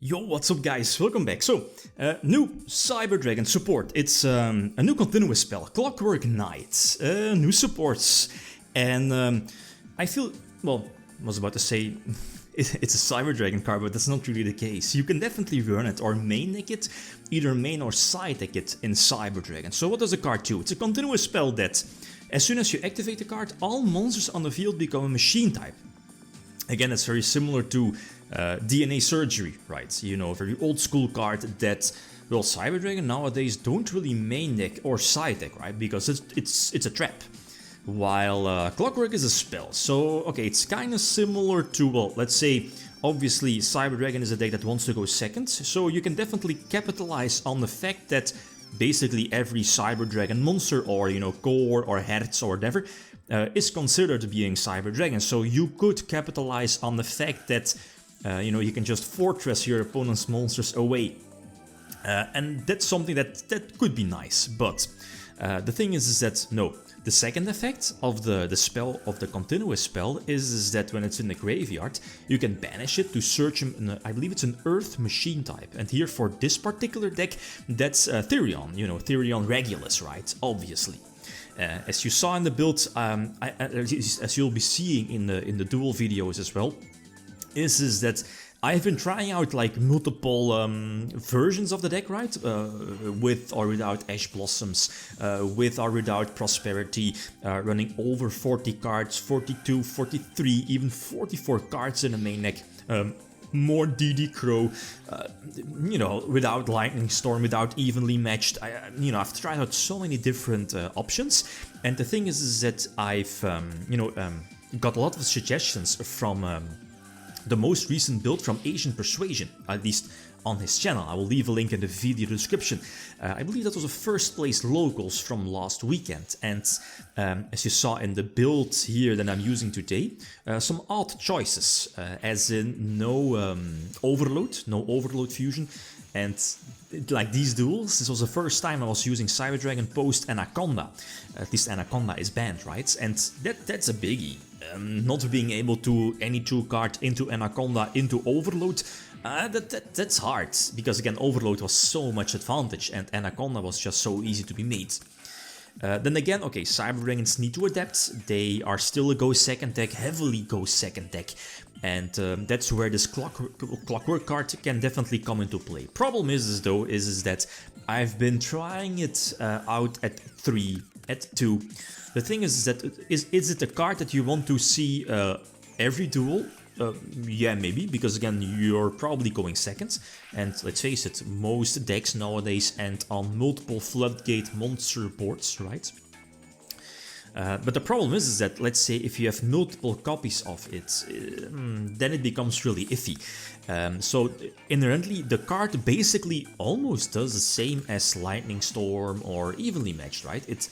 Yo, what's up guys, welcome back. So, new Cyber Dragon support. It's a new continuous spell, Clockwork Knight, new supports. And I feel, well, I was about to say it's a Cyber Dragon card, but that's not really the case. You can definitely run it or main deck it, either main or side deck it in Cyber Dragon. So what does the card do? It's a continuous spell that, as soon as you activate the card, all monsters on the field become a machine type. Again, it's very similar to DNA Surgery, right? You know, a very old school card that, well, Cyber Dragon nowadays don't really main deck or side deck, right? Because it's a trap. While Clockwork is a spell. So, okay, it's kind of similar to, well, let's say, obviously Cyber Dragon is a deck that wants to go second. So you can definitely capitalize on the fact that basically every Cyber Dragon monster, or, you know, core or hertz or whatever, is considered being Cyber Dragon. So you could capitalize on the fact that, you know, you can just fortress your opponent's monsters away. And that's something that could be nice. But the thing is that, no. The second effect of the spell, of the continuous spell, is that when it's in the graveyard, you can banish it to search him, I believe it's an Earth machine type. And here for this particular deck, that's Therion, you know, Therion Regulus, right? Obviously. As you saw in the build, as you'll be seeing in the Duel videos as well, is that I've been trying out like multiple versions of the deck, right? With or without Ash Blossoms, with or without Prosperity, running over 40 cards, 42, 43, even 44 cards in the main deck. More DD Crow, you know, without Lightning Storm, without evenly matched. You know, I've tried out so many different options, and the thing is that I've, you know, got a lot of suggestions from the most recent build from Asian Persuasion, at least on his channel. I will leave a link in the video description. I believe that was a first place locals from last weekend, and as you saw in the build here that I'm using today, some odd choices, as in no overload fusion, and like these duels, this was the first time I was using Cyber Dragon post Anaconda. At least Anaconda is banned, right? And that's a biggie. Not being able to any 2 card into Anaconda into Overload, that's hard, because again Overload was so much advantage and Anaconda was just so easy to be made. Then again, okay, Cyber Dragons need to adapt. They are still a go second deck, heavily go second deck, and that's where this Clockwork card can definitely come into play. Problem is though, is that I've been trying it out at 3, at 2. The thing is that, is it a card that you want to see every duel? Yeah, maybe, because again, you're probably going second, and let's face it, most decks nowadays end on multiple Floodgate monster boards, right? But the problem is that, let's say, if you have multiple copies of it, then it becomes really iffy. So inherently, the card basically almost does the same as Lightning Storm or Evenly Matched, right? It's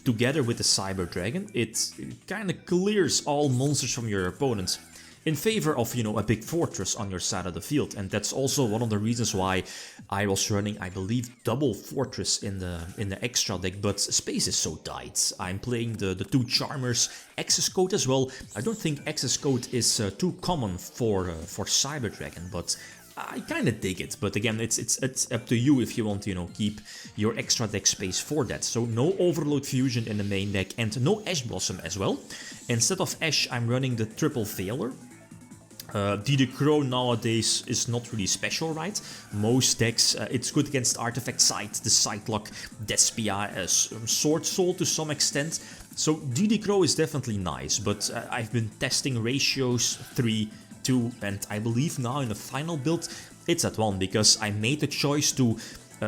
together with the Cyber Dragon, it kind of clears all monsters from your opponent in favor of, you know, a big fortress on your side of the field. And that's also one of the reasons why I was running, I believe, double fortress in the extra deck, but space is so tight. I'm playing the 2 Charmers, Access Code as well. I don't think Access Code is too common for Cyber Dragon, but I kind of dig it. But again, it's up to you if you want to, you know, keep your extra deck space for that. So no Overload Fusion in the main deck and no Ash Blossom as well. Instead of Ash, I'm running the Triple Veiler. DD Crow nowadays is not really special, right? Most decks, it's good against Artifact Sight, the Sightlock, Despia, Sword Soul to some extent. So DD Crow is definitely nice, but I've been testing ratios 3, 2, and I believe now in the final build it's at 1, because I made the choice to,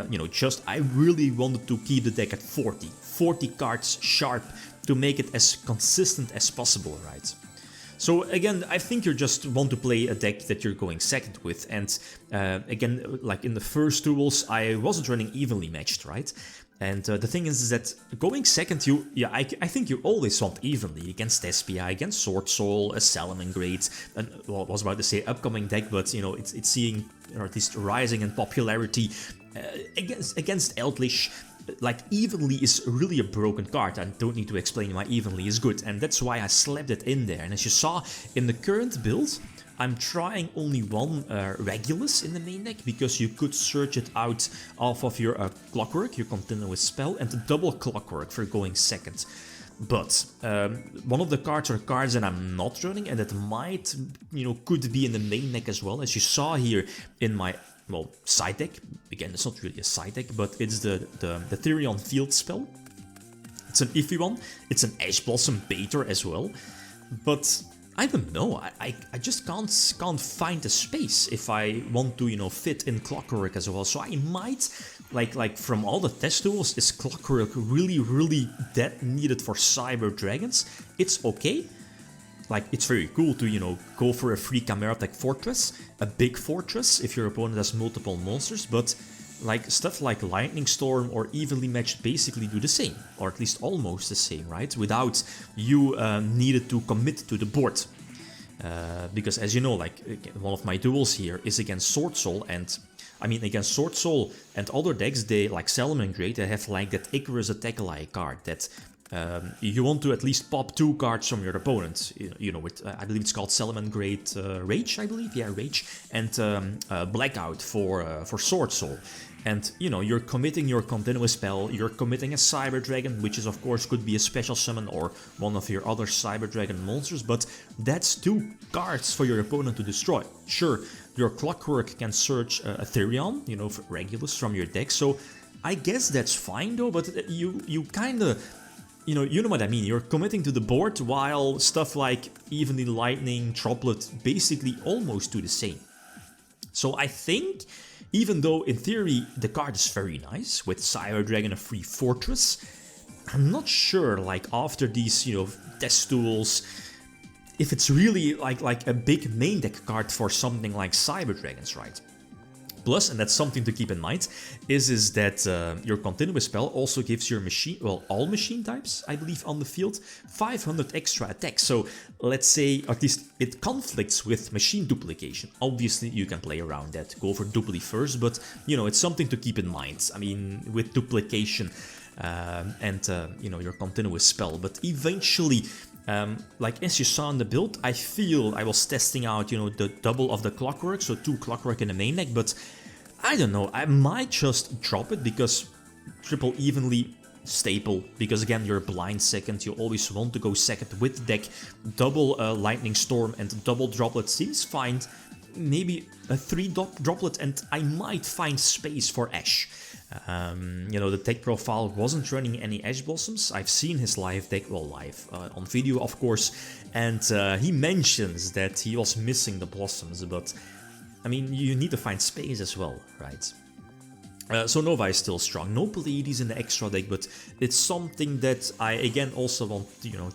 you know, I really wanted to keep the deck at 40 cards sharp to make it as consistent as possible, right? So again, I think you just want to play a deck that you're going second with, and again, like in the first duels, I wasn't running evenly matched, right? And the thing is that going second, I think you always want evenly against Despia, against Sword Soul, a Salamangreat, and well, I was about to say upcoming deck, but you know, it's seeing, or at least rising in popularity against Eldritch. Like, Evenly is really a broken card. I don't need to explain why Evenly is good, and that's why I slapped it in there. And as you saw in the current build, I'm trying only one Regulus in the main deck, because you could search it out off of your Clockwork, your continuous spell, and double Clockwork for going second. But one of the cards are cards that I'm not running, and that might, could be in the main deck as well, as you saw here in my, well, side deck. Again, it's not really a side deck, but it's the Therion field spell. It's an iffy one. It's an Ash Blossom Baiter as well. But I don't know, I just can't find a space if I want to, fit in Clockwork as well. So I might, like from all the test tools, is Clockwork really that needed for Cyber Dragons? It's okay. Like, it's very cool to, go for a free Chimera Tech Fortress, a big fortress, if your opponent has multiple monsters, but like stuff like Lightning Storm or Evenly Matched basically do the same, or at least almost the same, right? Without you needed to commit to the board. Because as you know, like one of my duels here is against Sword Soul, and I mean against Sword Soul and other decks, they like Salamangreat, they have like that Icarus Attack Ally card that you want to at least pop 2 cards from your opponent, with, I believe it's called Salamangreat Rage, I believe, yeah, Rage, and Blackout for Sword Soul. And, you're committing your continuous spell, you're committing a Cyber Dragon, which is, of course, could be a special summon or one of your other Cyber Dragon monsters, but that's 2 cards for your opponent to destroy. Sure, your Clockwork can search a Therion, for Regulus from your deck, so I guess that's fine, though, but you kinda... You know what I mean, you're committing to the board while stuff like Evenly Lightning, Droplet basically almost do the same. So I think, even though in theory the card is very nice, with Cyber Dragon a free fortress, I'm not sure, like after these, test tools, if it's really like a big main deck card for something like Cyber Dragons, right? Plus, and that's something to keep in mind, is that your continuous spell also gives your machine, well, all machine types, I believe, on the field, 500 extra attacks. So let's say, at least it conflicts with machine duplication. Obviously, you can play around that, go for dupli first, but, it's something to keep in mind. I mean, with duplication and, your continuous spell. But eventually... like as you saw in the build, I feel I was testing out, the double of the Clockwork, so 2 Clockwork in the main deck, but I don't know, I might just drop it because triple evenly staple, because again, you're blind second, you always want to go second with the deck, double Lightning Storm and double Droplet seems fine, maybe a 3 Droplet and I might find space for Ash. The tech profile wasn't running any Ash Blossoms. I've seen his live deck, well, live, on video, of course, and he mentions that he was missing the Blossoms, but, I mean, you need to find space as well, right? So Nova is still strong. No Pleiades in the extra deck, but it's something that I, again, also want,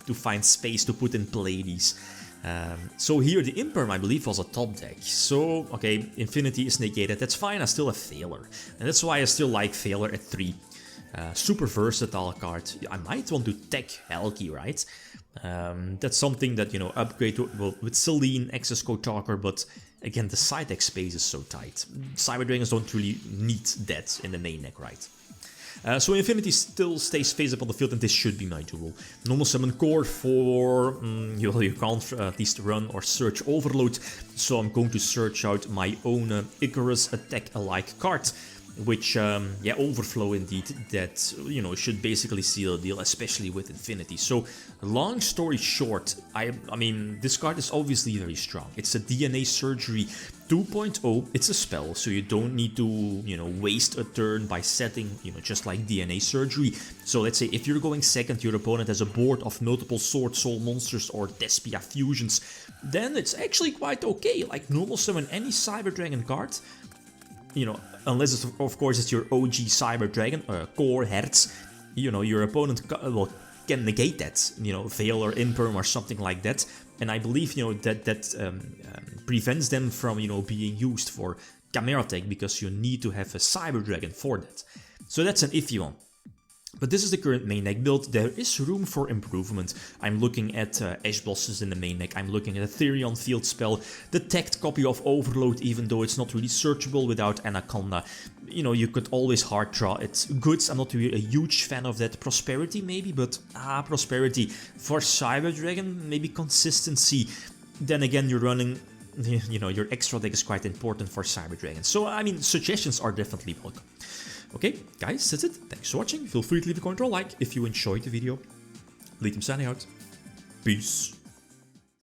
to find space to put in Pleiades. So here the Imperm, I believe, was a top deck. So, okay, Infinity is negated, that's fine, I still have Failure. And that's why I still like Failure at 3. Super versatile card. I might want to tech Helgi, right? That's something that, upgrade to, well, with Celine, Access Code Talker, but again, the side deck space is so tight. Cyber Dragons don't really need that in the main deck, right? So Infinity still stays face up on the field, and this should be my duel. Normal Summon Core for... you can't at least run or search Overload, so I'm going to search out my own Icarus Attack-alike card, which, Overflow indeed, that, should basically seal the deal, especially with Infinity. So, long story short, I mean, this card is obviously very strong. It's a DNA Surgery 2.0, it's a spell, so you don't need to, waste a turn by setting, just like DNA Surgery. So let's say if you're going second, your opponent has a board of multiple Sword Soul monsters or Despia fusions, then it's actually quite okay. Like, normal summon any Cyber Dragon card, unless it's, of course, it's your OG Cyber Dragon, Core Hertz, your opponent can negate that, Veil or Imperm or something like that. And I believe, that prevents them from, being used for Chimera Tech, because you need to have a Cyber Dragon for that. So that's an iffy one. But this is the current main deck build. There is room for improvement. I'm looking at Ash Blossoms in the main deck. I'm looking at a Therion field spell, the tagged copy of Overload, even though it's not really searchable without Anaconda. You could always hard draw. It's good. I'm not really a huge fan of that. Prosperity maybe, but Prosperity for Cyber Dragon, maybe consistency. Then again, you're running you know, your extra deck is quite important for Cyber Dragon. So, I mean, suggestions are definitely welcome. Okay, guys, that's it. Thanks for watching. Feel free to leave a comment or a like if you enjoyed the video. Lead signing out. Peace.